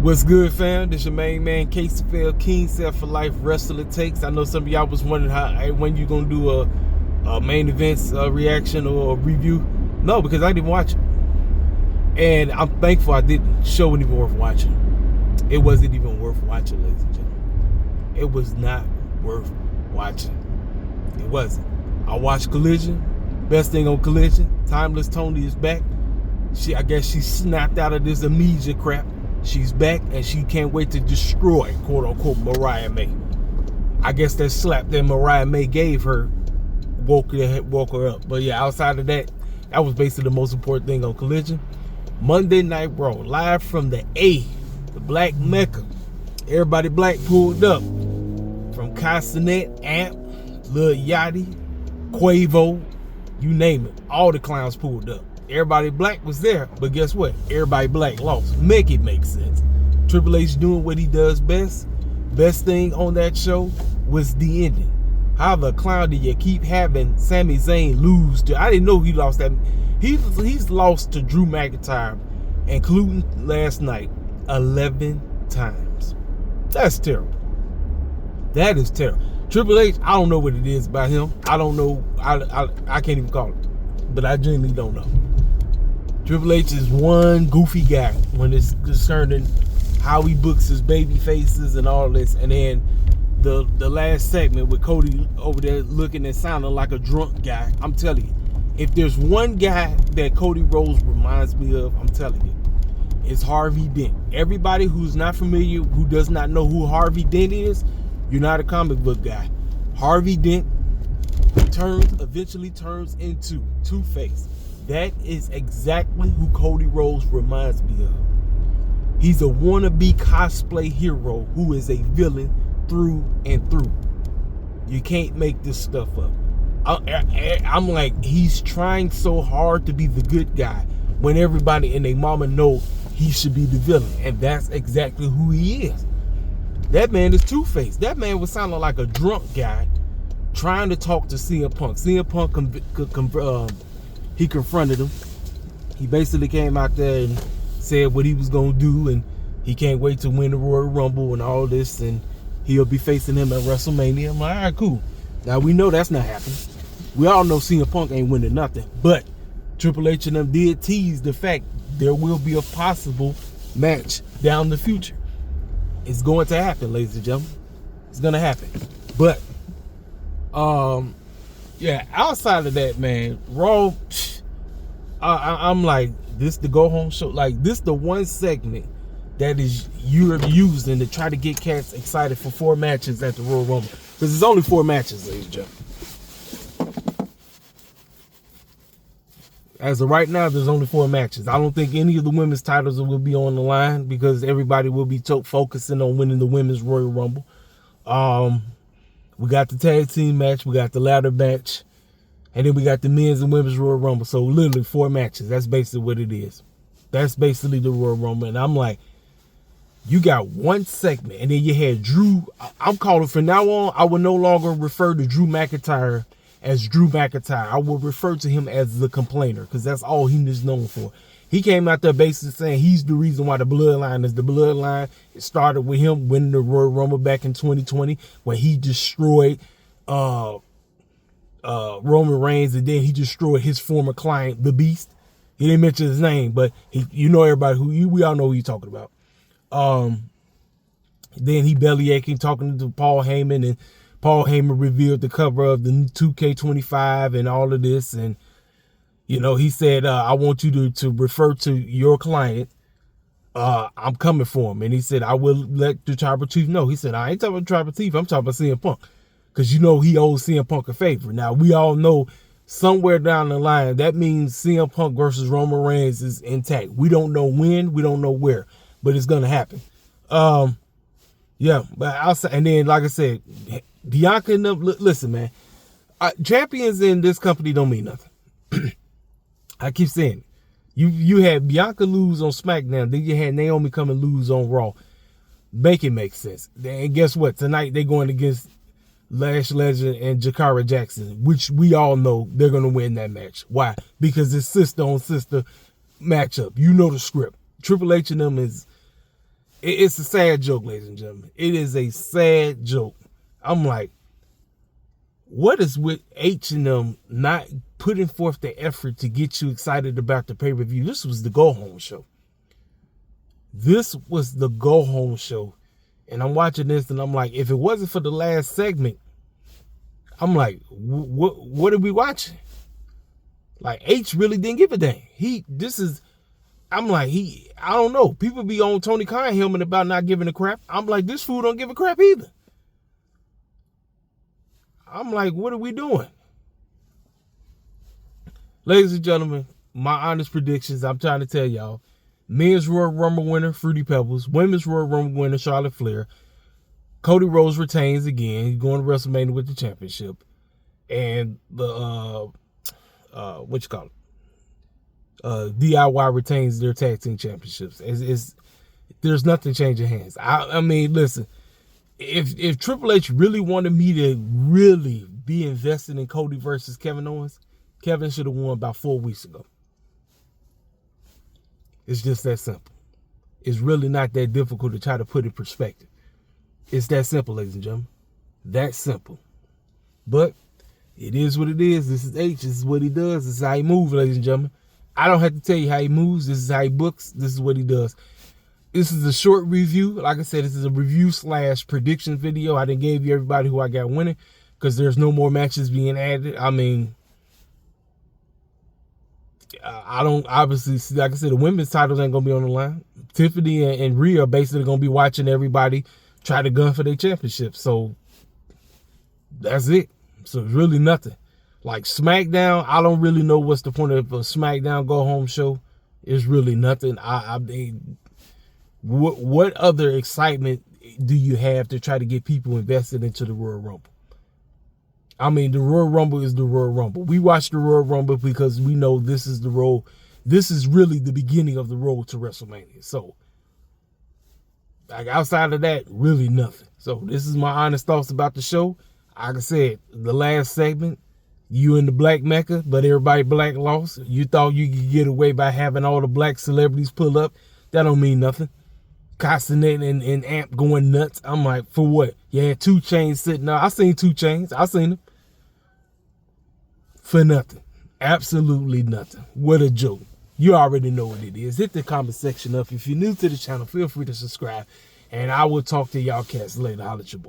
What's good, fam? This your main man, Casey King Set for Life Wrestler Takes. I know some of y'all was wondering when you gonna do a main events reaction or a review. No, because I didn't watch it, and I'm thankful I didn't. Show wasn't even worth watching. It wasn't even worth watching, ladies and gentlemen. It was not worth watching. It wasn't. I watched Collision. Best thing on Collision. Timeless Tony is back. I guess she snapped out of this amnesia crap. She's back, and she can't wait to destroy, quote-unquote, Mariah May. I guess that slap that Mariah May gave her woke her up. But yeah, outside of that, that was basically the most important thing on Collision. Monday Night Raw, live from the Black Mecca. Everybody black pulled up. From Castanet, Amp, Lil Yachty, Quavo, you name it. All the clowns pulled up. Everybody black was there, but guess what? Everybody black lost. Make it make sense. Triple H doing what he does best. Best thing on that show was the ending. How the clown did you keep having Sami Zayn lose to? I didn't know he lost that. He's lost to Drew McIntyre, including last night, 11 times. That's terrible. That is terrible. Triple H, I don't know what it is about him. I don't know. I can't even call it. But I genuinely don't know. Triple H is one goofy guy when it's concerning how he books his baby faces and all this. And then the last segment with Cody over there looking and sounding like a drunk guy. I'm telling you, if there's one guy that Cody Rhodes reminds me of, I'm telling you, it's Harvey Dent. Everybody who's not familiar, who does not know who Harvey Dent is, you're not a comic book guy. Harvey Dent eventually turns into Two-Face. That is exactly who Cody Rhodes reminds me of. He's a wannabe cosplay hero who is a villain through and through. You can't make this stuff up. I'm like, he's trying so hard to be the good guy when everybody and their mama know he should be the villain. And that's exactly who he is. That man is Two-Face. That man was sounding like a drunk guy trying to talk to CM Punk. CM Punk he confronted him. He basically came out there and said what he was going to do, and he can't wait to win the Royal Rumble and all this, and he'll be facing him at Wrestlemania. I'm like, all right, cool. Now, we know that's not happening. We all know CM Punk ain't winning nothing, but Triple H and them did tease the fact there will be a possible match down the future. It's going to happen, ladies and gentlemen. It's going to happen. But, yeah, outside of that, man, Raw, I'm like, this the go home show. Like, this the one segment that is you're using to try to get cats excited for 4 matches at the Royal Rumble. Because there's only 4 matches, ladies and gentlemen. As of right now, there's only 4 matches. I don't think any of the women's titles will be on the line because everybody will be focusing on winning the women's Royal Rumble. We got the tag team match, we got the ladder match, and then we got the men's and women's Royal Rumble. So literally 4 matches. That's basically what it is. That's basically the Royal Rumble. And I'm like, you got one segment, and then you had Drew. I'm calling from now on, I will no longer refer to Drew McIntyre as Drew McIntyre. I will refer to him as the complainer because that's all he is known for. He came out there basically saying he's the reason why the Bloodline is the Bloodline. It started with him winning the Royal Rumble back in 2020 when he destroyed Roman Reigns, and then he destroyed his former client, The Beast. He didn't mention his name, but everybody we all know who you're talking about. Then he bellyaching, talking to Paul Heyman, and Paul Heyman revealed the cover of the 2K25 and all of this, and he said, I want you to refer to your client. I'm coming for him. And he said, I will let the Tribal Chief know. He said, I ain't talking about Tribal Chief. I'm talking about CM Punk. Because he owes CM Punk a favor. Now, we all know somewhere down the line, that means CM Punk versus Roman Reigns is intact. We don't know when. We don't know where. But it's going to happen. Yeah. But outside, and then, like I said, Bianca and them, listen, man. Champions in this company don't mean nothing. I keep saying it. You had Bianca lose on SmackDown, then you had Naomi come and lose on Raw. Make it make sense. And guess what? Tonight they're going against Lash Legend and Jakara Jackson, which we all know they're going to win that match. Why? Because it's sister on sister matchup. You know the script. Triple H and them is It's a sad joke, ladies and gentlemen. It is a sad joke. I'm like, what is with H and them not putting forth the effort to get you excited about the pay-per-view? This was the go-home show. This was the go-home show. And I'm watching this and I'm like, if it wasn't for the last segment, I'm like, what are we watching? Like, H really didn't give a damn. I don't know. People be on Tony Khan helmet about not giving a crap. I'm like, this fool don't give a crap either. I'm like, what are we doing? Ladies and gentlemen, my honest predictions, I'm trying to tell y'all. Men's Royal Rumble winner, Fruity Pebbles. Women's Royal Rumble winner, Charlotte Flair. Cody Rhodes retains again. He's going to WrestleMania with the championship. And the, DIY retains their tag team championships. There's nothing changing hands. I mean, listen, if Triple H really wanted me to really be invested in Cody versus Kevin Owens, Kevin should have won about 4 weeks ago. It's just that simple. It's really not that difficult to try to put in perspective. It's that simple, ladies and gentlemen. That simple. But it is what it is. This is H. This is what he does. This is how he moves, ladies and gentlemen. I don't have to tell you how he moves. This is how he books. This is what he does. This is a short review. Like I said, this is a review / prediction video. I didn't give you everybody who I got winning because there's no more matches being added. I mean, I don't obviously see, like I said, the women's titles ain't gonna be on the line. Tiffany and Rhea are basically gonna be watching everybody try to gun for their championship. So that's it. So it's really nothing. Like SmackDown, I don't really know what's the point of a SmackDown go home show. It's really nothing. I mean, what other excitement do you have to try to get people invested into the Royal Rumble? I mean, the Royal Rumble is the Royal Rumble. We watch the Royal Rumble because we know this is the road. This is really the beginning of the road to WrestleMania. So, like, outside of that, really nothing. So this is my honest thoughts about the show. Like I said, the last segment, you in the black mecca, but everybody black lost. You thought you could get away by having all the black celebrities pull up. That don't mean nothing. Castanet and Amp going nuts. I'm like, for what? You had 2 Chainz sitting there. I seen 2 Chainz. I seen them. For nothing. Absolutely nothing. What a joke. You already know what it is. Hit the comment section up. If you're new to the channel, feel free to subscribe. And I will talk to y'all cats later. Holla at your boy.